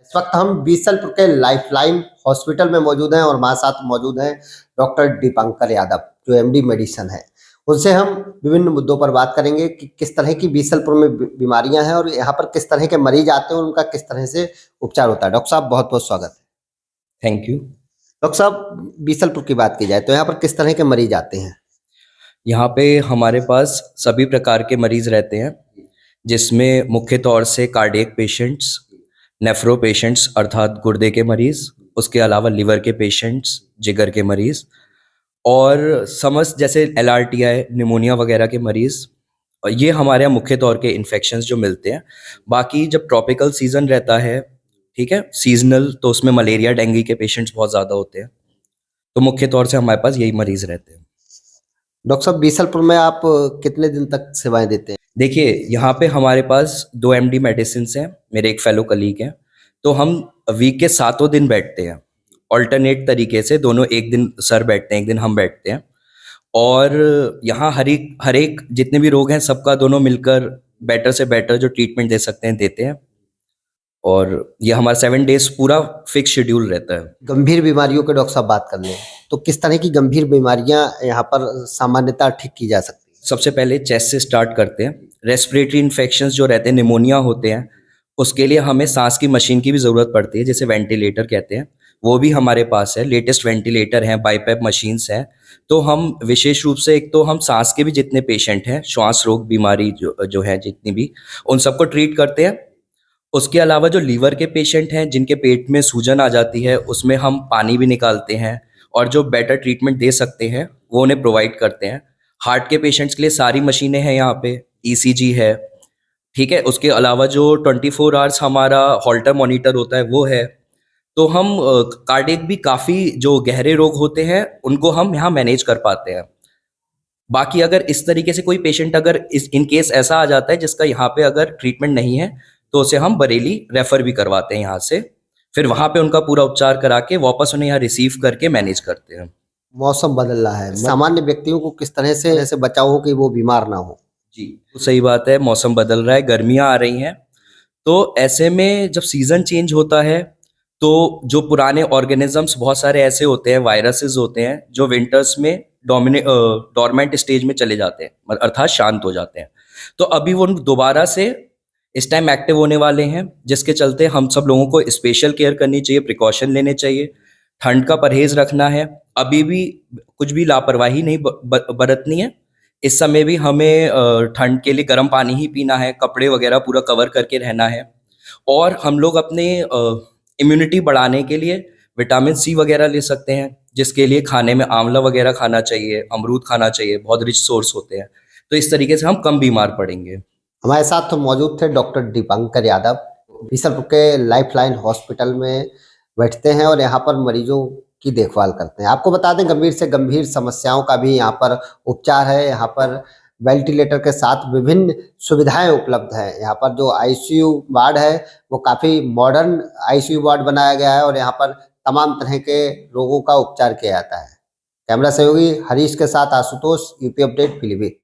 इस वक्त हम बीसलपुर के लाइफलाइन हॉस्पिटल में मौजूद हैं और हमारे साथ मौजूद हैं डॉक्टर दीपांकर यादव जो एमडी मेडिसिन है। उनसे हम विभिन्न मुद्दों पर बात करेंगे कि किस तरह की बीसलपुर में बीमारियां हैं और यहाँ पर किस तरह के मरीज आते हैं और उनका किस तरह से उपचार होता है। डॉक्टर साहब बहुत बहुत स्वागत है। Thank you. डॉक्टर साहब, बीसलपुर की बात की जाए तो यहाँ पर किस तरह के मरीज आते हैं? यहाँ पे हमारे पास सभी प्रकार के मरीज रहते हैं, जिसमें मुख्य तौर से कार्डियक पेशेंट्स, नेफ्रो पेशेंट्स अर्थात गुर्दे के मरीज, उसके अलावा लिवर के पेशेंट्स, जिगर के मरीज और समस्त जैसे LRTI, निमोनिया वगैरह के मरीज। ये हमारे यहाँ मुख्य तौर के इन्फेक्शंस जो मिलते हैं। बाकी जब ट्रॉपिकल सीजन रहता है, ठीक है, सीजनल, तो उसमें मलेरिया, डेंगू के पेशेंट्स बहुत ज़्यादा होते हैं। तो मुख्य तौर से हमारे पास यही मरीज रहते हैं। डॉक्टर साहब, बीसलपुर में आप कितने दिन तक सेवाएं देते हैं? देखिए, यहाँ पे हमारे पास 2 MD मेडिसिन हैं, मेरे एक फेलो कलीग हैं। तो हम वीक के 7 दिन बैठते हैं, ऑल्टरनेट तरीके से, दोनों एक दिन सर बैठते हैं, एक दिन हम बैठते हैं। और यहाँ हर एक जितने भी रोग हैं सबका दोनों मिलकर बेटर से बेटर जो ट्रीटमेंट दे सकते हैं देते हैं। और ये हमारा 7 डेज पूरा फिक्स शेड्यूल रहता है। गंभीर बीमारियों के डॉक्टर साहब बात कर लें तो किस तरह की गंभीर बीमारियां यहाँ पर सामान्यतः ठीक की जा सकती है? सबसे पहले चेस्ट से स्टार्ट करते हैं। रेस्पिरेटरी इन्फेक्शंस जो रहते हैं, निमोनिया होते हैं, उसके लिए हमें सांस की मशीन की भी ज़रूरत पड़ती है, जिसे वेंटिलेटर कहते हैं। वो भी हमारे पास है, लेटेस्ट वेंटिलेटर हैं, बाईपैप मशीन्स हैं। तो हम विशेष रूप से, एक तो हम सांस के भी जितने पेशेंट हैं, श्वास रोग बीमारी जो है जितनी भी, उन सबको ट्रीट करते हैं। उसके अलावा जो लीवर के पेशेंट हैं, जिनके पेट में सूजन आ जाती है, उसमें हम पानी भी निकालते हैं और जो बेटर ट्रीटमेंट दे सकते हैं वो उन्हें प्रोवाइड करते हैं। हार्ट के पेशेंट्स के लिए सारी मशीनें हैं यहाँ पे, ECG है, ठीक है। उसके अलावा जो 24 आवर्स हमारा हॉल्टर मॉनिटर होता है वो है। तो हम कार्डियक भी काफ़ी जो गहरे रोग होते हैं उनको हम यहाँ मैनेज कर पाते हैं। बाकी अगर इस तरीके से कोई पेशेंट अगर इन केस ऐसा आ जाता है जिसका यहाँ पे अगर ट्रीटमेंट नहीं है, तो उसे हम बरेली रेफर भी करवाते हैं यहाँ से। फिर वहाँ पे उनका पूरा उपचार करा के वापस उन्हें यहाँ रिसीव करके मैनेज करते हैं। मौसम बदल रहा है, सामान्य व्यक्तियों को किस तरह से ऐसे बचाव हो कि वो बीमार ना हो? जी, तो सही बात है, मौसम बदल रहा है, गर्मियाँ आ रही हैं। तो ऐसे में जब सीज़न चेंज होता है तो जो पुराने ऑर्गेनिजम्स बहुत सारे ऐसे होते हैं, वायरसेस होते हैं, जो विंटर्स में डॉर्मेंट स्टेज में चले जाते हैं, अर्थात शांत हो जाते हैं। तो अभी वो दोबारा से इस टाइम एक्टिव होने वाले हैं, जिसके चलते हम सब लोगों को स्पेशल केयर करनी चाहिए, प्रिकॉशन लेने चाहिए, ठंड का परहेज रखना है। अभी भी कुछ भी लापरवाही नहीं बरतनी है। इस समय भी हमें ठंड के लिए गर्म पानी ही पीना है, कपड़े वगैरह पूरा कवर करके रहना है। और हम लोग अपने इम्यूनिटी बढ़ाने के लिए विटामिन C वगैरह ले सकते हैं, जिसके लिए खाने में आंवला वगैरह खाना चाहिए, अमरूद खाना चाहिए, बहुत रिच सोर्स होते हैं। तो इस तरीके से हम कम बीमार पड़ेंगे। हमारे साथ तो मौजूद थे डॉक्टर दीपांकर यादव, बीसलपुर के लाइफलाइन हॉस्पिटल में बैठते हैं और यहाँ पर मरीजों की देखभाल करते हैं। आपको बता दें, गंभीर से गंभीर समस्याओं का भी यहाँ पर उपचार है। यहाँ पर वेंटिलेटर के साथ विभिन्न सुविधाएं उपलब्ध हैं। यहाँ पर जो ICU वार्ड है वो काफ़ी मॉडर्न ICU वार्ड बनाया गया है और यहाँ पर तमाम तरह के रोगों का उपचार किया जाता है। कैमरा सहयोगी हरीश के साथ आशुतोष, UP अपडेट, पीलीभीत।